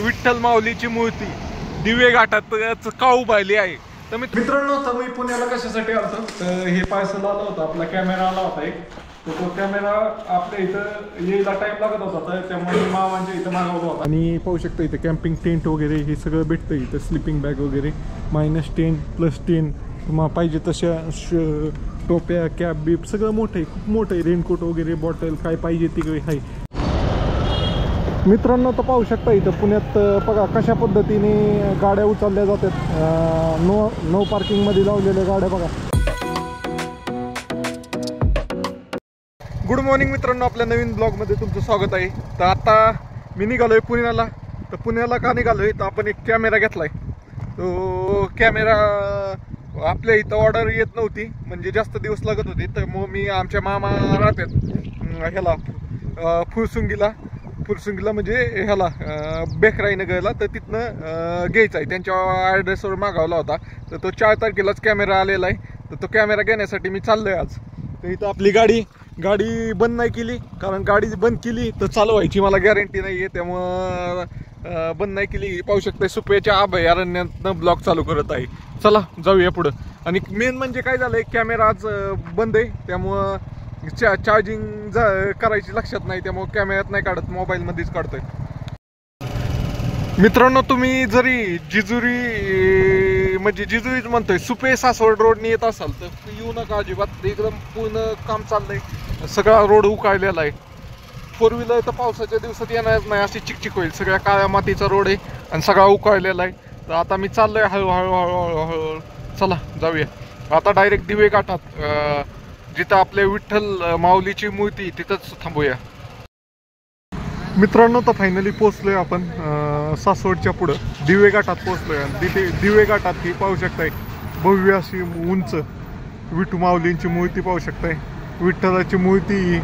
विठ्ठल माऊलीची मूर्ती दिवे घाटात का उभारली आहे. तर मित्रांनो, तर मी पुण्याला कशासाठी आलो तर हे पार्सल आलं होतं, आपला कॅमेरा आला होता एक, तर तो कॅमेरा आपल्या इथं यायला टाइम लागत होता, तर त्यामुळे मामांच्या इथं मागवला होता. आणि पाहू शकता इथे कॅम्पिंग टेंट वगैरे हे सगळं भेटतं इथं, स्लिपिंग बॅग वगैरे -10 +10 तुम्हाला पाहिजे तशा टोप्या कॅप बीप सगळं मोठं आहे, खूप मोठं आहे. रेनकोट वगैरे बॉटल काय पाहिजे तिकडे आहे. मित्रांनो, तर पाहू शकता इथं पुण्यात बघा कशा पद्धतीने गाड्या उचलल्या जातात. नो पार्किंगमध्ये लावलेल्या गाड्या बघा. गुड मॉर्निंग मित्रांनो, आपल्या नवीन ब्लॉगमध्ये तुमचं स्वागत आहे. तर आता मी निघालोय पुण्याला. तर पुण्याला का निघालोय तर आपण एक कॅमेरा घेतलाय. तो कॅमेरा आपल्या इथं ऑर्डर येत नव्हती, म्हणजे जास्त दिवस लागत होते. तर मग मी आमच्या मामा राहतात ह्याला फुरसुंगीला म्हणजे ह्याला बेकराई नगरला, तर तिथनं घ्यायचा आहे. त्यांच्या ॲड्रेसवर मागवला होता. तर तो 4 तारखेलाच कॅमेरा आलेला आहे. तर तो कॅमेरा घेण्यासाठी मी चाललोय आज. तर इथं आपली गाडी बंद नाही केली, कारण गाडी बंद केली तर चालवायची मला गॅरंटी नाही आहे, त्यामुळं बंद नाही केली. पाहू शकता सुप्याच्या अभयारण्यातनं ब्लॉग चालू करत आहे. चला जाऊया पुढं. आणि मेन म्हणजे काय झालंय, कॅमेरा आज बंद आहे, त्यामुळं चार्जिंग करायची लक्षात नाही, त्यामुळे कॅमेऱ्यात नाही काढत, मोबाईलमध्येच काढतोय. मित्रांनो, तुम्ही जरी जेजुरी म्हणजे जेजुरीच म्हणतोय, सुपे सासवड रोडने येत असाल तर येऊ नका अजिबात. एकदम पूर्ण काम चाललंय, सगळा रोड उकाळलेला आहे. 4 व्हीलर तर पावसाच्या दिवसात येणारच नाही, अशी चिकचिक होईल. सगळ्या काळ्या मातीचा रोड आहे आणि सगळा उकाळलेला आहे. तर आता मी चाललोय हळूहळू. चला जाऊया आता डायरेक्ट दिवे घाटात, जिथं आपल्या विठ्ठल माऊलीची मूर्ती, तिथंच थांबूया. मित्रांनो, तर फायनली पोहोचलोय आपण सासवडच्या पुढं दिवे घाटात पोहोचलोय. आणि तिथे दिवे घाटात ही पाहू शकताय भव्य अशी उंच विठू माऊलींची मूर्ती पाहू शकताय, विठ्ठलाची मूर्ती.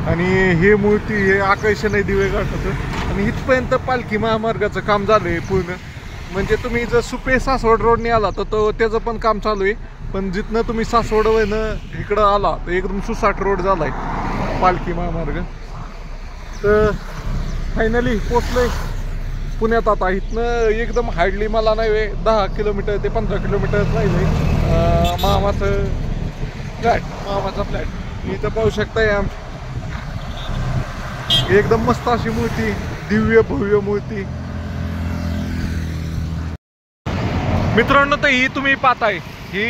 आणि हे मूर्ती हे आकर्षण आहे दिवे घाटाचं. आणि इथपर्यंत पालखी महामार्गाचं काम झालंय पूर्ण. म्हणजे तुम्ही जर सुपे सासवड रोडने आला तर त्याचं पण काम चालू आहे, पण जिथनं तुम्ही सासवडवरनं इकडं आला तर एकदम सुसाट रोड झालाय पालखी महामार्ग. तर फायनली पोचलोय पुण्यात. आता इथनं एकदम हार्डली मला नाही 10 किलोमीटर ते 15 किलोमीटर राहिलंय मामाचा फ्लॅट. इथं पाहू शकताय एकदम मस्त अशी मूर्ती, दिव्य भव्य मूर्ती. मित्रांनो, तर ही तुम्ही पाहताय ही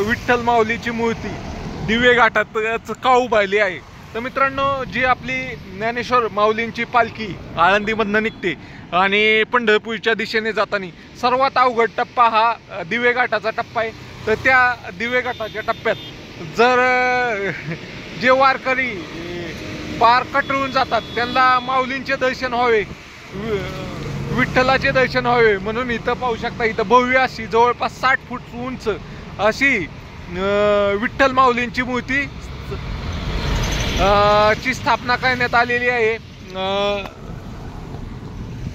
विठ्ठल माऊलीची मूर्ती दिवे घाटात का उभारली आहे. तर मित्रांनो, जी आपली ज्ञानेश्वर माऊलींची पालखी आळंदीमधनं निघते आणि पंढरपूरच्या दिशेने जाताना सर्वात अवघड टप्पा हा दिवे घाटाचा टप्पा आहे. तर त्या दिवे घाटाच्या टप्प्यात जर जे वारकरी पार कटळून जातात त्यांना माऊलींचे दर्शन व्हावे, विठ्ठलाचे दर्शन व्हावे म्हणून इथं पाहू शकता, इथं भव्य अशी जवळपास 60 फूट उंच अशी विठ्ठल माऊलींची मूर्ती ची स्थापना करण्यात आलेली आहे.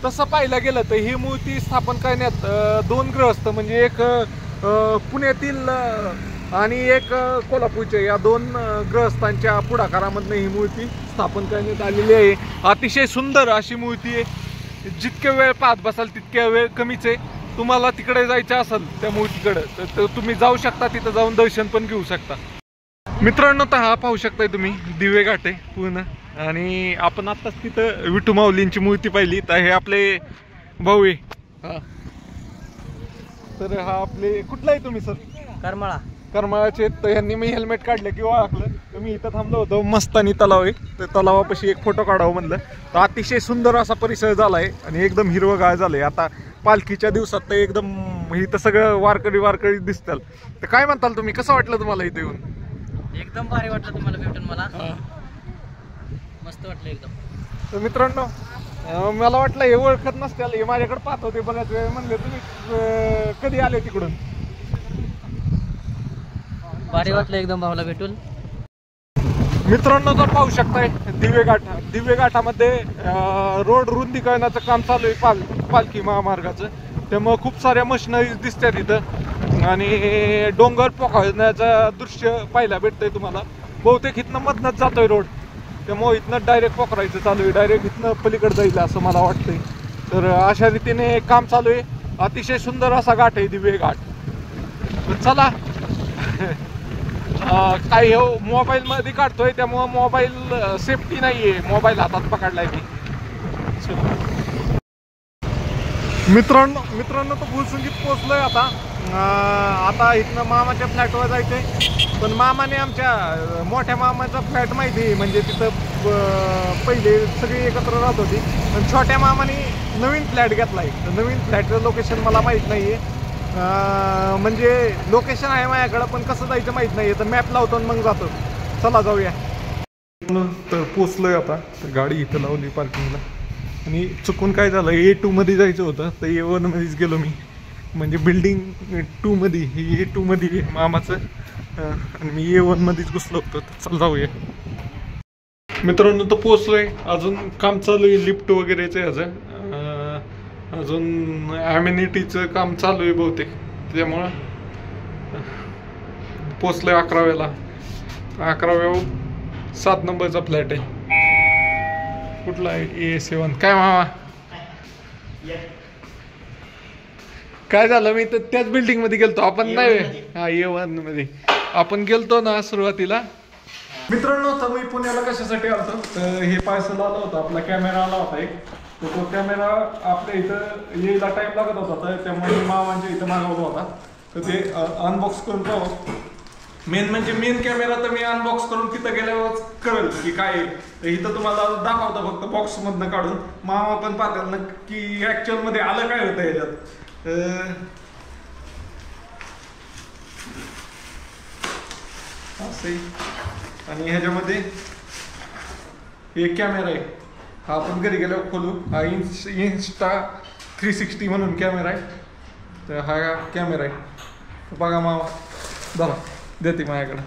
तसं पाहायला गेलं तर ही मूर्ती स्थापन करण्यात 2 ग्रहस्थ म्हणजे एक पुण्यातील आणि एक कोल्हापूरच्या, या 2 ग्रहस्थांच्या पुढाकारामधनं ही मूर्ती स्थापन करण्यात आलेली आहे. अतिशय सुंदर अशी मूर्ती आहे. जितके वेळ पाहत बसाल तितक्या वेळ कमीच आहे. तुम्हाला तिकडे जायचं असेल त्या मूर्तीकडे तर तुम्ही जाऊ शकता, तिथं जाऊन दर्शन पण घेऊ शकता. मित्रांनो, तर हा पाहू शकताय तुम्ही दिवे घाट आहे पूर्ण. आणि आपण आत्ताच तिथं विठू माऊलींची मूर्ती पाहिली. तर हे आपले भाऊ आहे. हा, तर हा आपले कुठला आहे तुम्ही सर? करमाळाचे. तर यांनी मी हेल्मेट काढलं की ओळखलं. तर मी इथं थांबलो होतो, मस्तानी तलाव आहे, तर तलावापाशी एक फोटो काढावं म्हणलं. तर अतिशय सुंदर असा परिसर झालाय आणि एकदम हिरवगाळ झालंय. आता पालखीच्या दिवसात तर एकदम इथं सगळं वारकरी दिसतात. तर काय म्हणताल तुम्ही, कसं वाटलं तुम्हाला इथे येऊन? एकदम भारी वाटलं तुम्हाला भेटून, मला मस्त वाटलं एकदम. तर मित्रांनो, मला वाटलं हे ओळखत नसतील, हे माझ्याकडे पाहत होते बऱ्याच वेळ. म्हणले तुम्ही कधी आले तिकडून? भारी वाटलं एकदम भावाला भेटून. मित्रांनो, तर पाहू शकताय दिवे घाटामध्ये रोड रुंदीकरणाचं काम चालू आहे पालखी महामार्गाचं. त्यामुळे खूप साऱ्या मशिनरीज दिसतात इथं आणि डोंगर पोखरण्याचं दृश्य पाहायला भेटतंय तुम्हाला. बहुतेक इथनं मधनच जातोय रोड, त्यामुळे इथनं डायरेक्ट पोखरायचं चालू आहे. डायरेक्ट इथनं पलीकडे जाईल असं मला वाटतंय. तर अशा रीतीने काम चालू आहे. अतिशय सुंदर असा घाट आहे, दिवे घाट. तर चला काय हो मोबाईल मध्ये काढतोय त्यामुळं मोबाईल सेफ्टी नाहीये, मोबाईल हातात पकडलाय मी. मित्रांनो तो भुलसुंगीत पोहोचलोय आता. आता इथनं मामाच्या फ्लॅटवर जायचंय. पण मामाने आमच्या मोठ्या मामाचा फ्लॅट माहिती आहे, म्हणजे तिथं पहिले सगळी एकत्र राहत होती. पण छोट्या मामाने नवीन फ्लॅट घेतलाय. तर नवीन फ्लॅटचं लोकेशन मला माहीत नाही आहे. म्हणजे लोकेशन आहे माझ्याकडं, पण कसं जायचं माहीत नाही आहे. तर मॅप लावतो आणि मग जातो. चला जाऊया. तर पोचलोय आता. तर गाडी इथं लावली पार्किंगला. आणि चुकून काय झालं, A2 मध्ये जायचं होतं तर A1 मध्येच गेलो मी. म्हणजे बिल्डिंग 2 मध्ये, ही A2 मध्ये आहे मामाचं. आणि मी A1 मध्येच घुसलो होतो. तर चल जाऊया. मित्रांनो तर पोचलोय. अजून काम चालू आहे लिफ्ट वगैरेचं ह्याचं. अजून ॲम्युनिटीचं काम चालू आहे बहुतेक. त्यामुळं पोचलोय 11व्याला. 11व्या 7 नंबरचा फ्लॅट आहे. कुठला आहे? A7. काय मामा काय झालं, मी तर त्याच बिल्डिंग मध्ये गेलतो आपण. नाही हा A1 मध्ये आपण गेलतो ना सुरुवातीला. मित्रांनो तर मी पुण्याला कशासाठी आलतो, तर हे पार्सल आलं होतं. आपला कॅमेरा आला होता एक. तर तो कॅमेरा आपल्या इथं यायला टाइम लागत होता, तर त्यामुळे मामांच्या इथं मागवला होता. तर ते अनबॉक्स करून पाहू. मेन म्हणजे मेन कॅमेरा तर मी अनबॉक्स करून तिथं गेल्यावरच कळेल की काय आहे. तर इथं तुम्हाला दाखवतं फक्त बॉक्स मधनं काढून. मामा पण पाहतात ना की ऍक्च्युअल मध्ये आलं काय होतं याच्यात. असं. आणि ह्याच्यामध्ये एक कॅमेरा आहे. हा आपण घरी गेल्यावर खोलू. हा इन्स्टा 360 म्हणून कॅमेरा आहे. तर हा कॅमेरा आहे. तर बघा मामा झाला देते माझ्याकडं.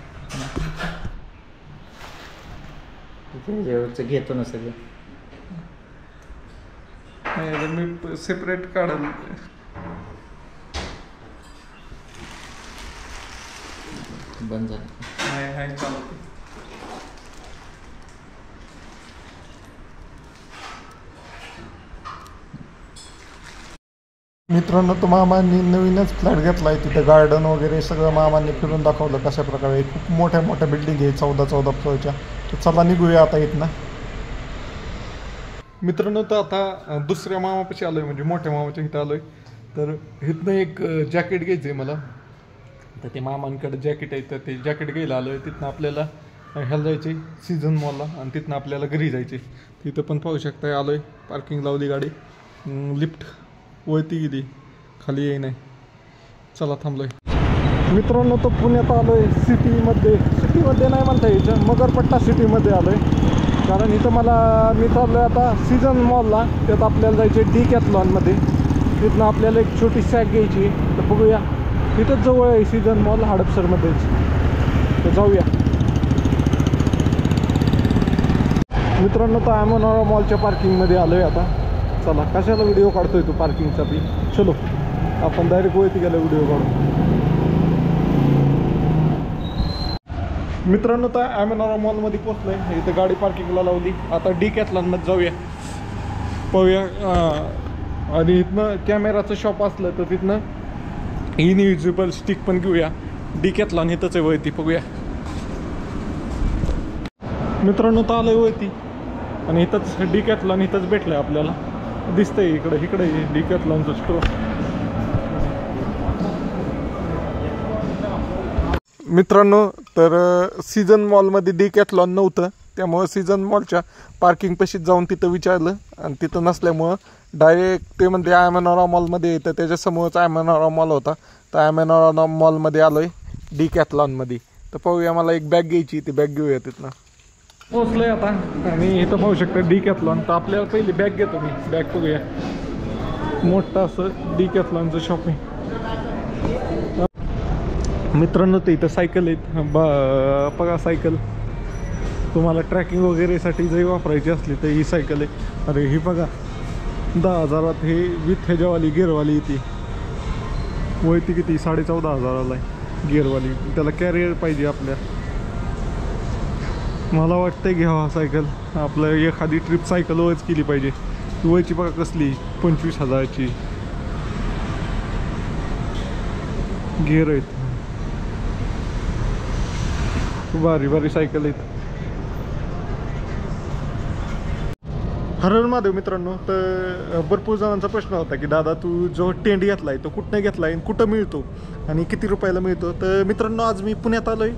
घेतो ना सगळं. नाही मी सेपरेट काढल. बंद झालं. नाही हँग चालत. मित्रांनो तो मामांनी नवीनच फ्लॅट घेतला आहे. तिथं गार्डन वगैरे सगळं मामांनी फिरून दाखवलं कशा प्रकारे. खूप मोठ्या मोठ्या बिल्डिंग आहे, 14 फ्लोअरच्या. तर चला निघूया आता इथनं. मित्रांनो तर आता दुसऱ्या मामापाशी आलोय, म्हणजे मोठ्या मामाच्या इथं आलोय. तर इथनं एक जॅकेट घ्यायचं आहे मला. तर ते मामांकडे जॅकेट आहे, तर ते जॅकेट घ्यायला आलोय. तिथनं आपल्याला ह्याला जायचे सीझन मॉलला, आणि तिथनं आपल्याला घरी जायचे. तिथं पण पाहू शकताय आलोय. पार्किंग लावली गाडी. लिफ्ट वरती गेली, खाली येई नाही. चला थांबलोय. मित्रांनो तो पुण्यात आलोय सिटीमध्ये नाही म्हणता यायचं, मगरपट्टा सिटीमध्ये आलोय. कारण इथं मी चाललोय आता सीझन मॉलला. त्यात आपल्याला जायचे डिकॅथलॉनमध्ये. तिथनं आपल्याला एक छोटी सॅक घ्यायची. तर बघूया तिथंच जवळ आहे सीझन मॉल, हडपसरमध्येच. तर जाऊया. मित्रांनो तर ॲमोनोरा मॉलच्या पार्किंगमध्ये आलोय आता. चला कशाला व्हिडिओ काढतोय तू पार्किंगसाठी. चलो आपण डायरेक्ट वरती गेला व्हिडिओ काढू. मित्रांनो तर ॲमोनोरा मॉलमध्ये पोहोचलोय. इथं गाडी पार्किंगला लावली. आता डिकॅथलॉनमध्ये जाऊया, पाहूया. आणि इथनं कॅमेराचं शॉप असलं तर तिथनं इनविजिबल स्टिक पण घेऊया. डिकॅथलॉन इथंच आहे वरती, बघूया. मित्रांनो तर आलोय वरती. आणि इथंच डिकॅथलॉन इथंच भेटलंय आपल्याला. दिसतंय इकडे डिकॅथलॉनचं स्टोर. मित्रांनो तर सीझन मॉलमध्ये डिकॅथलॉन नव्हतं, त्यामुळं सीझन मॉलच्या पार्किंग पाशीच जाऊन तिथं विचारलं. आणि तिथं नसल्यामुळं डायरेक्ट ते म्हणजे ॲमोनोरा मॉलमध्ये येतं, त्याच्यासमोरच ॲमोनोरा मॉल होता. तर ॲमोनोरा मॉलमध्ये आलोय डिकॅथलॉनमध्ये. तर पाहूया, मला एक बॅग घ्यायची, ती बॅग घेऊया. तिथनं पोचलोय आता. आणि इथं पाहू शकता डिकॅथलॉन. तर आपल्याला पहिली बॅग घेतो मी. बॅग बघूया, मोठं असं डिकॅथलॉनचं शॉप आहे. मित्रांनो तर इथं सायकल आहेत. बघा सायकल, तुम्हाला ट्रॅकिंग वगैरेसाठी जरी वापरायची असली तर ही सायकल आहे. अरे ही बघा 10,000 हे विथ ह्याच्यावाली गिअरवाली येते. वळती किती 14,500 आहे गिअरवाली. त्याला कॅरियर पाहिजे आपल्या. मला वाटतंय घ्यावा सायकल. आपलं एखादी ट्रिप सायकलवरच केली पाहिजे. वयची बघा कसली 25,000ची गिअर आहेत. भारी भारी सायकल आहेत. हर हर महादेव मित्रांनो. तर भरपूर जणांचा प्रश्न होता की दादा तू जो टेंट घेतलाय तो कुठनं घेतलाय आणि कुठं मिळतो आणि किती रुपयाला मिळतो. तर मित्रांनो आज मी पुण्यात आलोय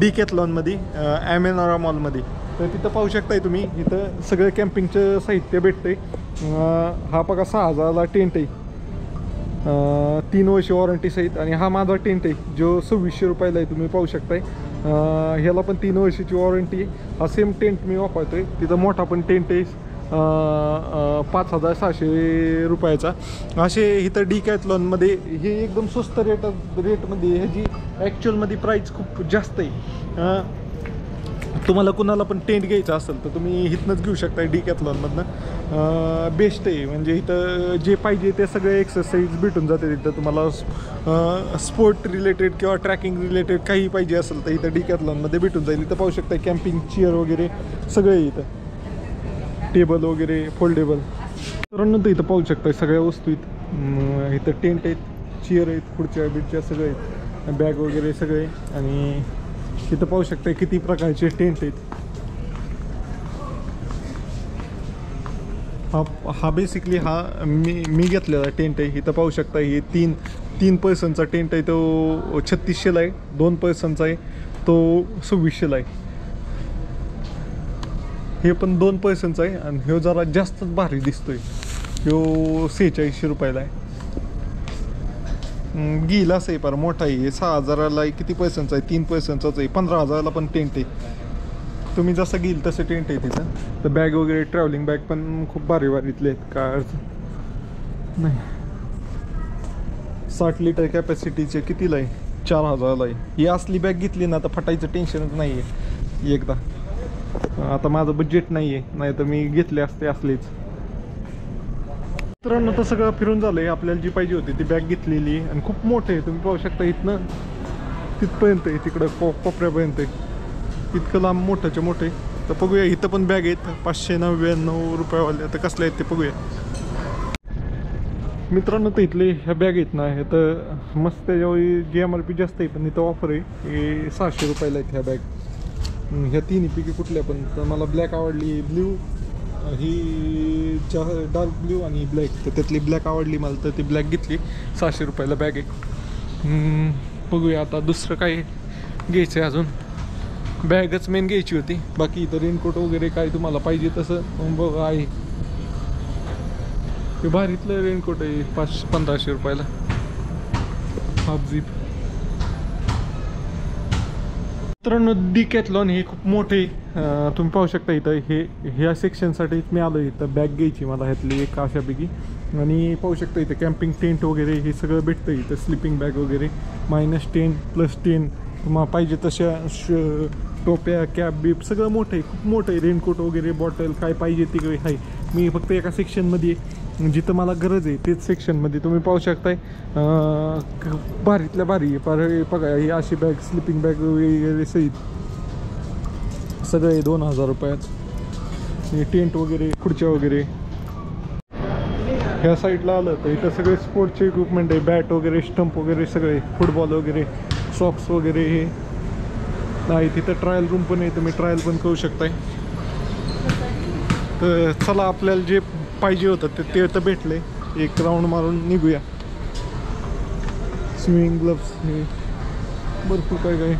डिकॅथलॉनमध्ये ॲमेनॉरा मॉलमध्ये. तर तिथं पाहू शकताय तुम्ही इथं सगळं कॅम्पिंगचं साहित्य भेटतंय. हा बघा 6,000ला टेंट आहे, 3 वर्ष वॉरंटी सहित. आणि हा माझा टेंट आहे जो 2600 रुपयाला आहे. तुम्ही पाहू शकताय ह्याला पण 3 वर्षाची वॉरंटी आहे. हा सेम टेंट मी वापरतोय. तिथं मोठा पण टेंट आहे 5,600 रुपयाचा. असे इथं डिकॅथलॉनमध्ये हे एकदम स्वस्त रेटमध्ये ह्याची ॲक्च्युअलमध्ये प्राईस खूप जास्त आहे. तुम्हाला कुणाला पण टेंट घ्यायचा असेल तर तुम्ही इथनंच घेऊ शकता डिकॅथलॉनमधनं. बेस्ट आहे. म्हणजे इथं जे पाहिजे ते सगळे एक्सरसाइज भेटून जाते. तिथं तुम्हाला स्पोर्ट रिलेटेड किंवा ट्रॅकिंग रिलेटेड काही पाहिजे असेल तर इथं डिकॅथलॉनमध्ये भेटून जाईल. इथं पाहू शकता कॅम्पिंग चेअर वगैरे सगळे इथं, टेबल वगैरे फोल्डेबल. तर इथं पाहू शकता सगळ्या वस्तू आहेत. इथं टेंट आहेत, चेअर आहेत, खुर्च्या बिडच्या सगळे आहेत, बॅग वगैरे सगळे. आणि इथं पाहू शकता किती प्रकारचे टेंट आहेत. हा बेसिकली हा मी घेतलेला टेंट आहे. इथं पाहू शकता हे तीन पर्सनचा टेंट आहे तो 3600ला आहे. 2 पर्सनचा आहे तो 2600ला आहे. हे पण 2 पर्सनचा आहे आणि ह्यो जरा जास्तच भारी दिसतोय. ह्यो 4600 रुपयाला आहे. घेईल असं आहे, फार मोठा आहे. 6,000ला आहे. किती पर्सनचा आहे? 3 पर्सनचाच आहे. 15,000ला पण टेंट आहे. तुम्ही जसं घेईल तसं टेंट आहे तिथं. तर बॅग वगैरे ट्रॅव्हलिंग बॅग पण खूप भारी भारीतले आहेत. काय अडचण नाही. 60 लिटर कॅपॅसिटीचे कितीला आहे? 4,000ला आहे. ही असली बॅग घेतली ना तर फटायचं टेन्शनच नाही आहे एकदा. आता माझं बजेट नाही आहे, नाही तर मी घेतले असते असलेच. मित्रांनो तर सगळं फिरून झालं आहे. आपल्याला जी पाहिजे होती ती बॅग घेतलेली आणि खूप मोठे आहे. तुम्ही पाहू शकता इथनं तिथपर्यंत आहे, तिकडं कोपऱ्यापर्यंत आहे. इतकं लांब मोठ्याच्या मोठे. तर बघूया इथं पण बॅग आहेत 599 रुपयावाले. आता कसले आहेत ते बघूया. मित्रांनो तर इथले ह्या बॅग आहेत ना, हे तर मस्त त्याच्यावर जी MRP जास्त आहे पण इथं ऑफर आहे. हे 600 रुपयाला आहेत ह्या बॅग. ह्या तिन्हीपैकी कुठल्या पण. तर मला ब्लॅक आवडली, ब्ल्यू, ही डार्क ब्ल्यू आणि ब्लॅक. तर त्यातली ब्लॅक आवडली मला तर ती ब्लॅक घेतली. 600 रुपयाला बॅग आहे. बघूया आता दुसरं काय घ्यायचं आहे. अजून बॅगच मेन घ्यायची होती. बाकी इथं रेनकोट वगैरे काय तुम्हाला पाहिजे तसं बघ आहे. हे भारीतलं रेनकोट आहे 1500 रुपयाला, हाफ झिप. मित्रांनो डिकॅथलॉन हे खूप मोठे. तुम्ही पाहू शकता इथं ह्या सेक्शनसाठी मी आलो. इथं बॅग घ्यायची मला ह्यातली एक अशापैकी. आणि पाहू शकता इथं कॅम्पिंग टेंट वगैरे हे सगळं भेटतं इथं. स्लिपिंग बॅग वगैरे -10 +10 तुम्हाला पाहिजे तशा टोप्या, कॅप बीप सगळं मोठं आहे, खूप मोठं आहे. रेनकोट वगैरे बॉटल काय पाहिजे तिकडे आहे. मी फक्त एका सेक्शनमध्ये जिथं मला गरज आहे तेच सेक्शनमध्ये. तुम्ही पाहू शकताय भारीतल्या भारी बघा ही अशी बॅग, स्लिपिंग बॅग वगैरे सहित सगळे 2,000 रुपयात. हे टेंट वगैरे, खुर्च्या वगैरे. ह्या साईडला आलं तर इथं सगळे स्पोर्टचे इक्विपमेंट आहे. बॅट वगैरे, स्टंप वगैरे सगळे, फुटबॉल वगैरे, सॉक्स वगैरे हे नाही. तिथं ट्रायल रूम पण आहे, तुम्ही ट्रायल पण करू शकताय. तर चला आपल्याला जे पाहिजे होतं ते तर भेटले. एक राऊंड मारून निघूया. स्विमिंग ग्लव्स हे भरपूर काय.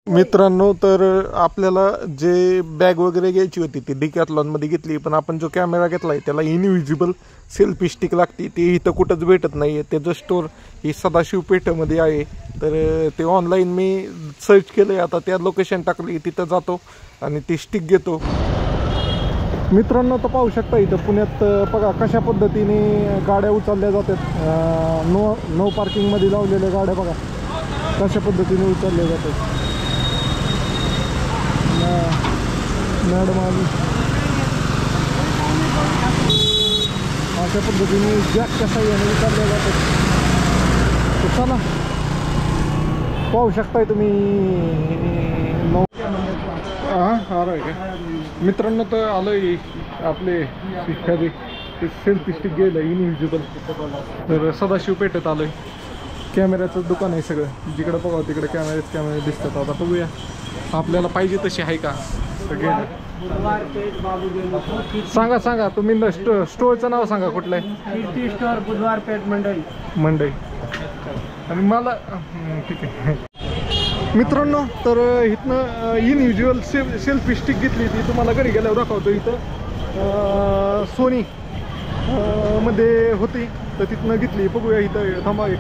मित्रांनो तर आपल्याला जे बॅग वगैरे घ्यायची होती ती डिकॅथलॉनमध्ये घेतली. पण आपण जो कॅमेरा घेतला आहे त्याला इनविजिबल सेल्फी स्टिक लागते. ती इथं कुठंच भेटत नाही आहे. त्याचं स्टोर ही सदाशिव पेठेमध्ये आहे. तर ते ऑनलाईन मी सर्च केलं आहे. आता त्या लोकेशन टाकली, तिथं जातो आणि ती स्टिक घेतो. मित्रांनो तर पाहू शकता इथं पुण्यात बघा कशा पद्धतीने गाड्या उचलल्या जातात. नो पार्किंगमध्ये लावलेल्या गाड्या बघा कशा पद्धतीने उचलल्या जातात. मॅडम आली अशा पद्धतीने जॅकच्या साह्याने उचलल्या जातात. तर चला पाहू शकताय तुम्ही. मित्रांनो तर आलोय आपले एखादी सेल्फी स्टिक गेलं इनविजिबल. तर सदाशिव पेठेत आलोय. कॅमेऱ्याचं दुकान आहे सगळं, जिकडे बघावं तिकडे कॅमेरे दिसतात. आता बघूया आपल्याला पाहिजे तशी आहे का. तर गेलं सांगा तुम्ही स्टोअरचं नाव सांगा कुठलं आहे. कीर्ती स्टोअर बुधवार पेठ मंडई. आणि मला ठीक आहे मित्रांनो. तर इथनं इनविज्युअल सेल्फी स्टिक घेतली ती तुम्हाला घरी गेल्यावर दाखवतो. इथं सोनी मध्ये होती तर तिथनं घेतली. बघूया इथं थांबा एक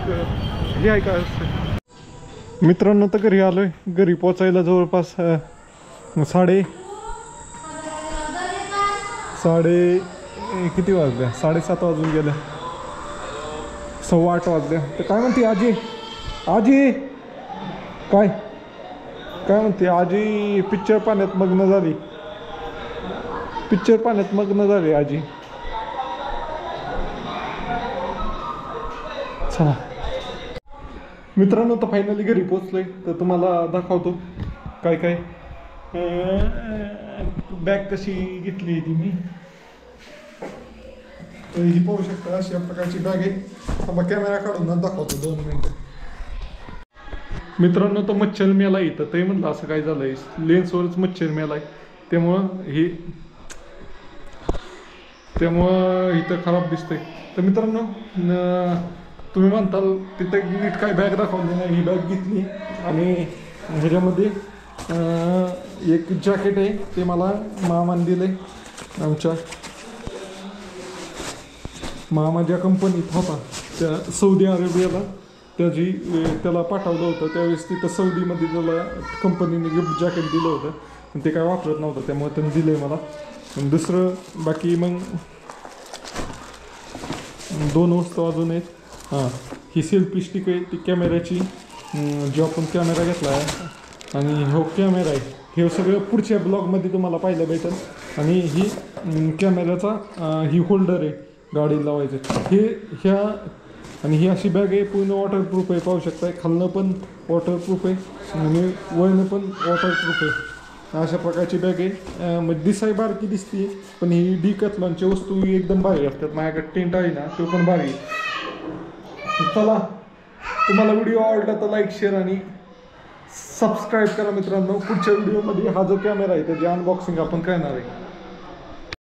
हे आहे का. मित्रांनो तर घरी आलोय. घरी पोचायला जवळपास साडे किती वाजल्या, 7:30 वाजून गेल्या, 8:15 वाजल्या. तर काय म्हणते आजी काय म्हणते आजी. पिक्चर पाण्यात मग्न झाली आजी. चला मित्रांनो तर फायनली घरी पोचलोय. तर तुम्हाला दाखवतो काय बॅग कशी घेतली ती मी. तर ही पाहू शकता अशा प्रकारची बॅग आहे. कॅमेरा काढून दाखवतो 2 मिनिटं. मित्रांनो तो मच्छर मेला इथं. ते म्हणलं असं काय झालंय, लेन्सवरच मच्छर मेलाय. त्यामुळं इथं खराब दिसतंय. तर मित्रांनो तुम्ही म्हणताल तिथं नीट काय बॅग दाखवली नाही. ही बॅग घेतली आणि ह्याच्यामध्ये एक जॅकेट आहे. ते मला मामाने दिले. आमच्या मामा ज्या कंपनीत होता त्या सौदी अरेबियाला त्याला पाठवलं होतं. त्यावेळेस तिथं सौदीमध्ये त्याला कंपनीने गिफ्ट जॅकेट दिलं होतं. पण ते काय वापरत नव्हतं त्यामुळे त्यांनी दिलं आहे मला. दुसरं बाकी मग 2 वस्तू अजून आहेत. ही सेल्फी स्टिक आहे ती कॅमेऱ्याची, जो आपण कॅमेरा घेतला आहे. आणि हो कॅमेरा आहे. हे सगळं पुढच्या ब्लॉगमध्ये तुम्हाला पाहायला भेटेल. आणि ही कॅमेऱ्याचा ही होल्डर आहे गाडीला लावायचं. आणि ही अशी बॅग आहे पूर्ण वॉटरप्रूफ आहे. पाहू शकताय खालनं पण वॉटरप्रूफ आहे आणि वरनं पण वॉटरप्रूफ आहे. अशा प्रकारची बॅग आहे. मग दिसाय बारकी दिसते पण ही डिकॅथलॉनची वस्तू एकदम भारी असतात. माझ्याकडे टेंट आहे ना तो पण भारी आहे. चला तुम्हाला व्हिडिओ आवडला तर लाईक शेअर आणि सबस्क्राईब करा मित्रांनो. पुढच्या व्हिडिओमध्ये हा जो कॅमेरा आहे त्याची अनबॉक्सिंग आपण करणार आहे.